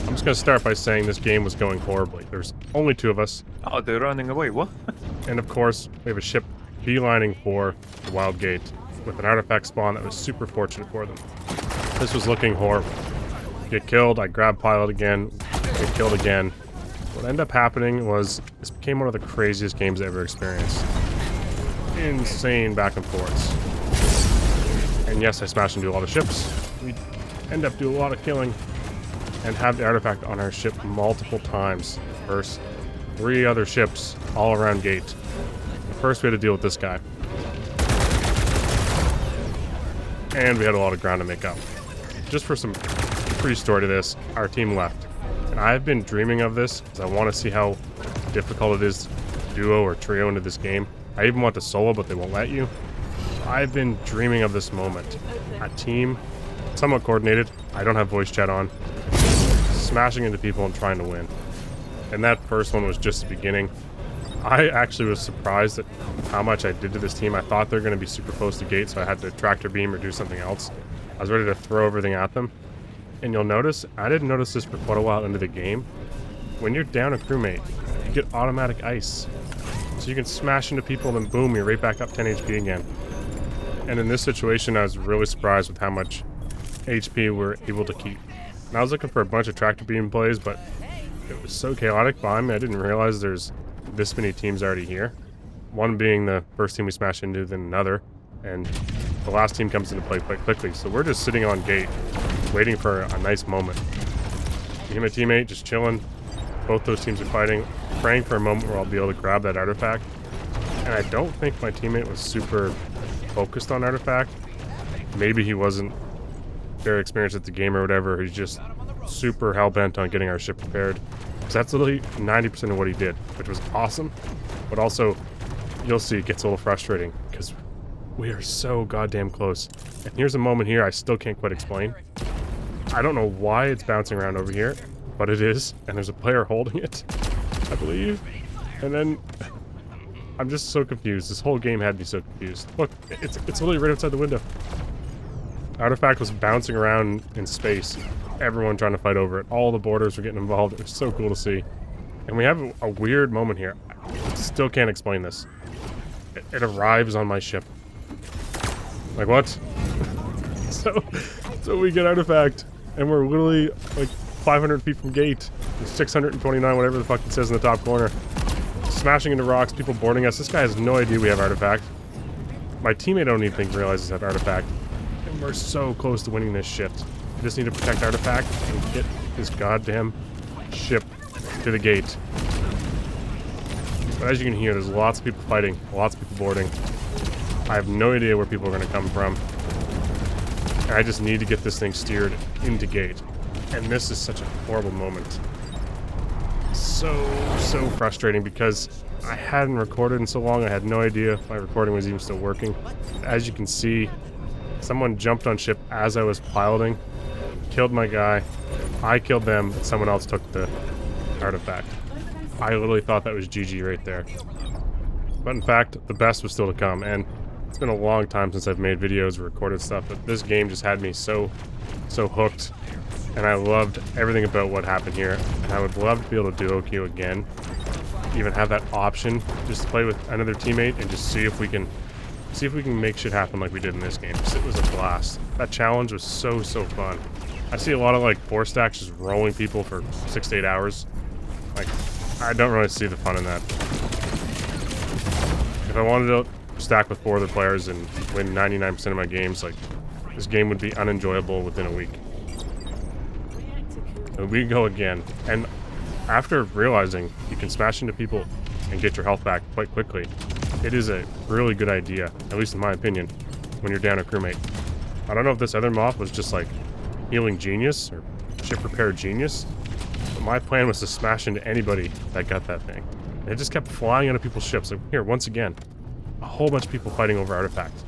I'm just gonna start by saying this game was going horribly. There's only two of us, Oh, they're running away. What? and of course, we have a ship beelining for the Wildgate with an artifact spawn that was super fortunate for them. This was looking horrible. Get killed, I grab pilot again, get killed again. What ended up happening was, this became one of the craziest games I ever experienced. Insane back and forths. And yes, I smashed into a lot of ships. We end up doing a lot of killing and have the artifact on our ship multiple times versus 3 other ships all around gate. First we had to deal with this guy. And we had a lot of ground to make up. Just for some pre-story to this, our team left. And I've been dreaming of this because I want to see how difficult it is to duo or trio into this game. I even want to solo, but they won't let you. I've been dreaming of this moment. A team, somewhat coordinated, I don't have voice chat on, smashing into people and trying to win. And that first one was just the beginning. I actually was surprised at how much I did to this team. I thought they were going to be super close to gate, so I had to tractor beam or do something else. I was ready to throw everything at them. And you'll notice, I didn't notice this for quite a while into the game. When you're down a crewmate, you get automatic ice. So you can smash into people, then boom, you're right back up 10 HP again. And in this situation, I was really surprised with how much HP we're able to keep. And I was looking for a bunch of tractor beam plays, but it was so chaotic behind me, I didn't realize there's this many teams already here. One being the first team we smashed into, then another. And the last team comes into play quite quickly. So we're just sitting on gate, waiting for a nice moment. Me and my teammate just chilling. Both those teams are fighting, praying for a moment where I'll be able to grab that artifact. And I don't think my teammate was super focused on artifact. Maybe he wasn't very experienced at the game or whatever. He's just super hell-bent on getting our ship prepared. Because that's literally 90% of what he did, which was awesome. But also, you'll see, it gets a little frustrating because we are so goddamn close. And here's a moment here I still can't quite explain. I don't know why it's bouncing around over here, but it is, and there's a player holding it, I believe. And then I'm just so confused. This whole game had me so confused. Look, it's literally right outside the window. Artifact was bouncing around in space. Everyone trying to fight over it. All the boarders were getting involved. It was so cool to see. And we have a weird moment here. I still can't explain this. It arrives on my ship. Like, what? So we get artifact, and we're literally like 500 feet from gate. 629, whatever the fuck it says in the top corner. Smashing into rocks, people boarding us. This guy has no idea we have artifact. My teammate I don't even think realizes I have artifact. And we're so close to winning this shit. We just need to protect artifact and get this goddamn ship to the gate. But as you can hear, there's lots of people fighting, lots of people boarding. I have no idea where people are going to come from. And I just need to get this thing steered into gate. And this is such a horrible moment. So frustrating because I hadn't recorded in so long. I had no idea if my recording was even still working. As you can see, someone jumped on ship as I was piloting, killed my guy. I killed them, but someone else took the artifact. I literally thought that was GG right there. But in fact, the best was still to come, and it's been a long time since I've made videos or recorded stuff, but this game just had me so hooked, and I loved everything about what happened here, and I would love to be able to duo queue again, even have that option, just to play with another teammate and just see if we can make shit happen like we did in this game, because it was a blast. That challenge was so fun. I see a lot of like 4-stacks just rolling people for 6 to 8 hours. Like, I don't really see the fun in that. If I wanted to stack with 4 other players and win 99% of my games, like, this game would be unenjoyable within a week. And we go again. And after realizing you can smash into people and get your health back quite quickly, it is a really good idea, at least in my opinion, when you're down a crewmate. I don't know if this other Moth was just like healing genius or ship repair genius, but my plan was to smash into anybody that got that thing. And it just kept flying out of people's ships. Like, here, once again, a whole bunch of people fighting over artifacts.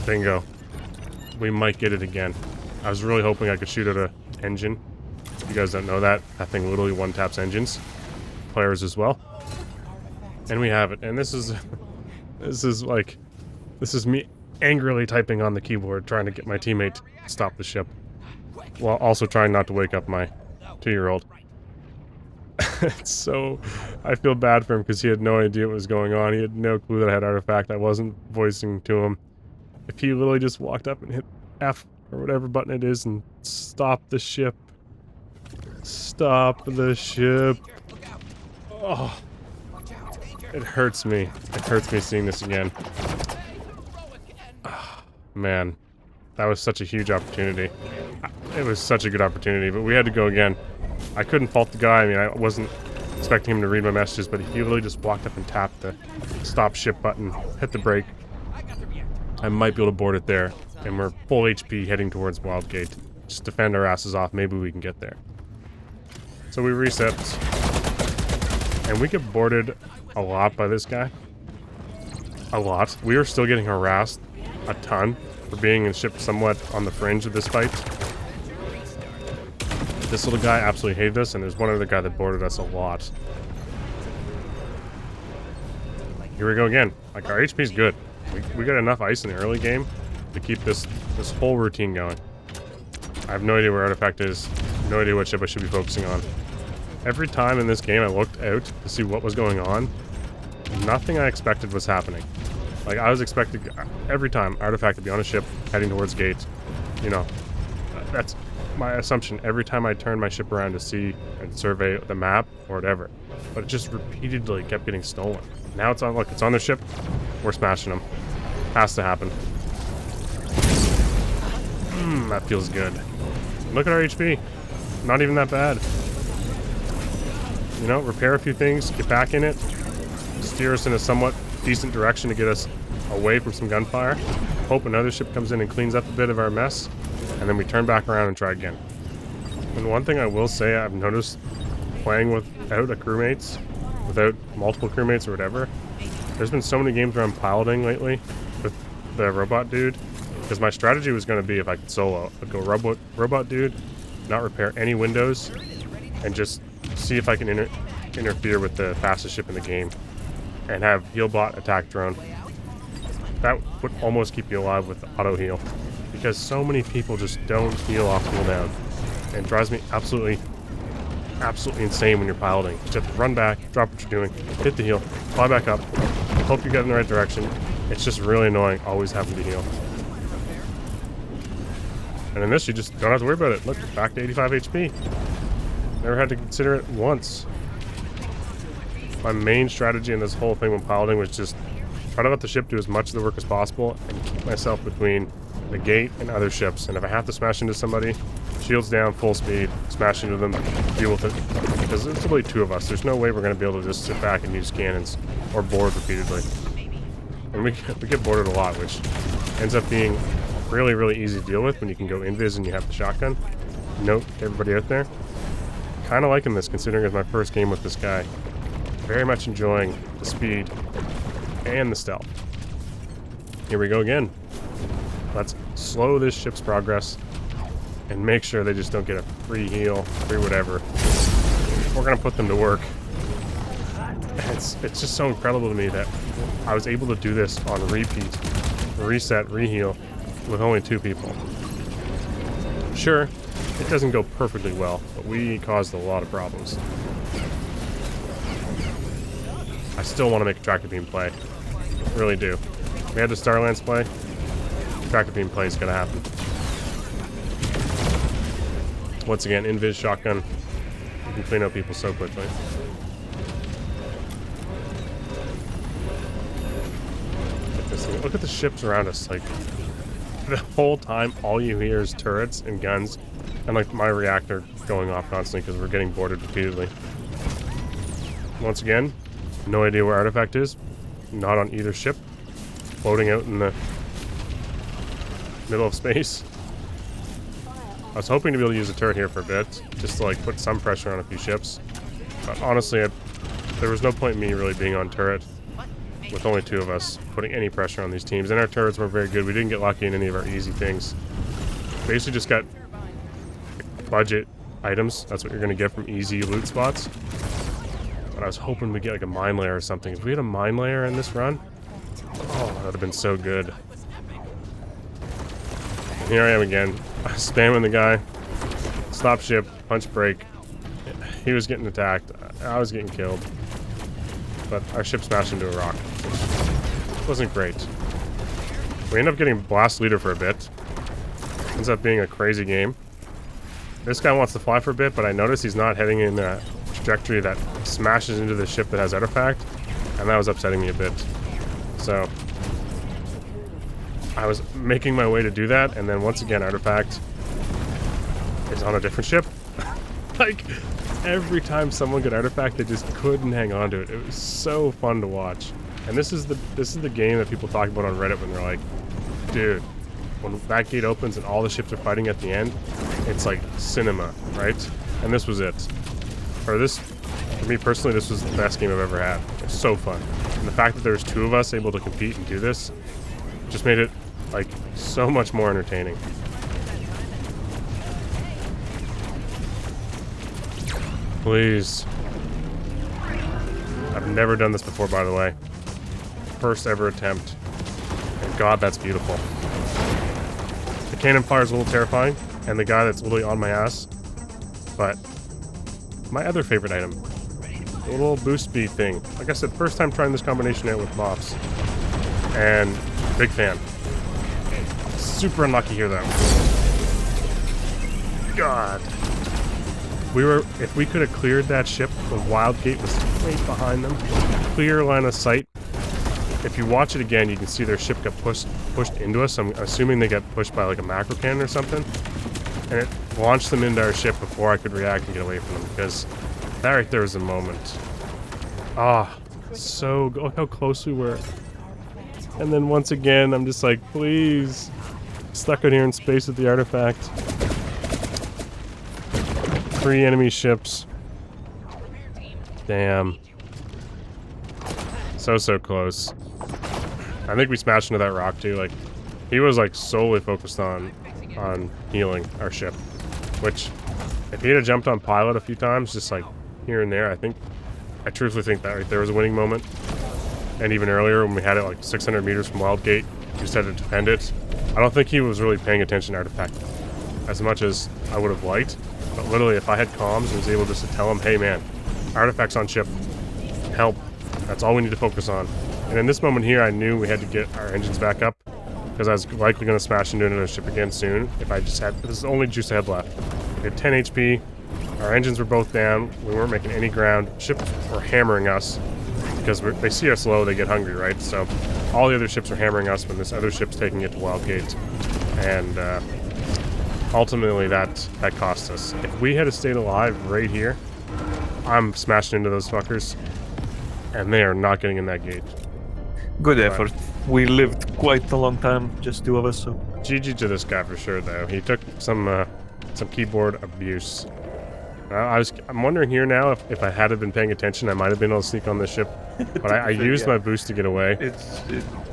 Bingo. We might get it again. I was really hoping I could shoot at an engine. If you guys don't know that, that thing literally one-taps engines. Players as well. And we have it. And this is... this is me angrily typing on the keyboard, trying to get my teammate to stop the ship, while also trying not to wake up my 2-year-old. So, I feel bad for him because he had no idea what was going on. He had no clue that I had artifact. I wasn't voicing to him. If he literally just walked up and hit F or whatever button it is and stop the ship. Stop the ship. Oh, it hurts me. It hurts me seeing this again. Oh, man, that was such a huge opportunity. It was such a good opportunity, but we had to go again. I couldn't fault the guy. I mean, I wasn't expecting him to read my messages, but he literally just walked up and tapped the stop ship button, hit the brake. I might be able to board it there, and we're full HP heading towards Wildgate. Just defend our asses off, maybe we can get there. So we reset, and we get boarded a lot by this guy. A lot. We are still getting harassed a ton for being in ship somewhat on the fringe of this fight. This little guy absolutely hated us, and there's one other guy that boarded us a lot. Here we go again. Like, our HP's good. We got enough ice in the early game to keep this whole routine going. I have no idea where artifact is. No idea what ship I should be focusing on. Every time in this game I looked out to see what was going on, nothing I expected was happening. Like, I was expecting every time artifact to be on a ship heading towards gate. You know, that's my assumption every time I turned my ship around to see and survey the map or whatever. But it just repeatedly kept getting stolen. Now it's on, look, it's on their ship. We're smashing them. Has to happen. That feels good. Look at our HP. Not even that bad. You know, repair a few things, get back in it, steer us in a somewhat decent direction to get us away from some gunfire. Hope another ship comes in and cleans up a bit of our mess, and then we turn back around and try again. And one thing I will say I've noticed playing without a crewmates, without multiple crewmates or whatever, there's been so many games where I'm piloting lately with the robot dude, because my strategy was going to be if I could solo, I'd go robot dude, not repair any windows, and just see if I can interfere with the fastest ship in the game, and have healbot attack drone. That would almost keep you alive with auto heal, because so many people just don't heal off cooldown, and it drives me absolutely insane when you're piloting. You just have to run back, drop what you're doing, hit the heal, fly back up, hope you get in the right direction. It's just really annoying always having to heal. And in this, you just don't have to worry about it. Look, back to 85 HP. Never had to consider it once. My main strategy in this whole thing when piloting was just try to let the ship do as much of the work as possible and keep myself between the gate and other ships. And if I have to smash into somebody, shields down, full speed, smash into them, deal with it. Because there's only 2 of us. There's no way we're going to be able to just sit back and use cannons or board repeatedly. And we get boarded a lot, which ends up being really, really easy to deal with when you can go invis and you have the shotgun. Note to everybody out there. Kind of liking this, considering it's my first game with this guy. Very much enjoying the speed and the stealth. Here we go again. Let's slow this ship's progress and make sure they just don't get a free heal, free whatever. We're gonna put them to work. It's just so incredible to me that I was able to do this on repeat, reset, reheal with only 2 people. Sure, it doesn't go perfectly well, but we caused a lot of problems. I still want to make a tractor beam play. Really do. We had the Starlands play. Tractor beam play is going to happen. Once again, invis shotgun. You can clean up people so quickly. Look at the ships around us. Like, the whole time, all you hear is turrets and guns, and like my reactor going off constantly because we're getting boarded repeatedly. Once again, no idea where artifact is. Not on either ship. Floating out in the middle of space. I was hoping to be able to use a turret here for a bit, just to like put some pressure on a few ships. But honestly, there was no point in me really being on turret with only 2 of us putting any pressure on these teams. And our turrets were very good. We didn't get lucky in any of our easy things. Basically just got budget items. That's what you're going to get from easy loot spots. But I was hoping we'd get like a mine layer or something. If we had a mine layer in this run, oh, that would have been so good. here I am again, spamming the guy. Stop ship, punch break. He was getting attacked. I was getting killed. But our ship smashed into a rock, which wasn't great. We end up getting blast leader for a bit. Ends up being a crazy game. This guy wants to fly for a bit, but I notice he's not heading in a trajectory that smashes into the ship that has artifact, and that was upsetting me a bit. So I was making my way to do that, and then once again artifact is on a different ship. Like, every time someone got artifact, they just couldn't hang on to it. It was so fun to watch. And this is the game that people talk about on Reddit when they're like, dude, when that gate opens and all the ships are fighting at the end, it's like cinema, right? And this was it. For me personally, this was the best game I've ever had. It was so fun. And the fact that there was 2 of us able to compete and do this just made it, like, so much more entertaining. Please. I've never done this before, by the way. First ever attempt. And God, that's beautiful. The cannon fire is a little terrifying, and the guy that's literally on my ass. But my other favorite item, the little boost speed thing. Like I said, first time trying this combination out with Mophs, and big fan. Super unlucky here, though. God. If we could have cleared that ship when Wildgate was right behind them, clear line of sight. If you watch it again, you can see their ship got pushed into us. I'm assuming they got pushed by like a macro cannon or something, and it launched them into our ship before I could react and get away from them, because that right there was a moment. Ah, so look how close we were. And then once again, I'm just like, please, stuck out here in space with the artifact. 3 enemy ships. Damn. So close. I think we smashed into that rock too. Like, he was like solely focused on healing our ship. Which, if he had jumped on pilot a few times, just like here and there, I truthfully think that right there was a winning moment. And even earlier when we had it like 600 meters from Wildgate, we just had to defend it. I don't think he was really paying attention to artifact as much as I would have liked. But literally, if I had comms and was able just to tell him, hey man, artifacts on ship, help. That's all we need to focus on. And in this moment here, I knew we had to get our engines back up, because I was likely going to smash into another ship again soon if I just had... This is the only juice I had left. We had 10 HP, our engines were both down, we weren't making any ground, ships were hammering us, because they see us low, they get hungry, right? So all the other ships are hammering us when this other ship's taking it to Wildgate. And ultimately that cost us. If we had stayed alive right here, I'm smashing into those fuckers, and they are not getting in that gate. Good effort. We lived quite a long time, just 2 of us, so... GG to this guy for sure, though. He took some keyboard abuse. I'm wondering here now if I had been paying attention, I might have been able to sneak on this ship. But I used my boost to get away,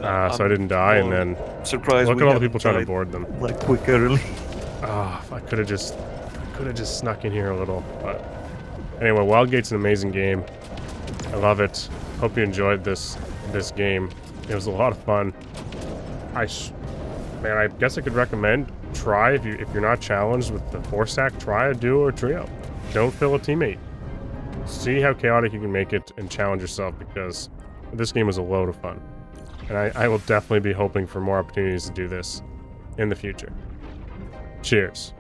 so I didn't die, and then... Surprised look at all the people trying to board them. Like, quick early. Ah, I could have just snuck in here a little, but... Anyway, Wildgate's an amazing game. I love it. Hope you enjoyed this game. It was a lot of fun. Man, I guess I could recommend, try if you're not challenged with the 4-stack, try a duo or trio. Don't fill a teammate. See how chaotic you can make it and challenge yourself, because this game was a load of fun. And I will definitely be hoping for more opportunities to do this in the future. Cheers.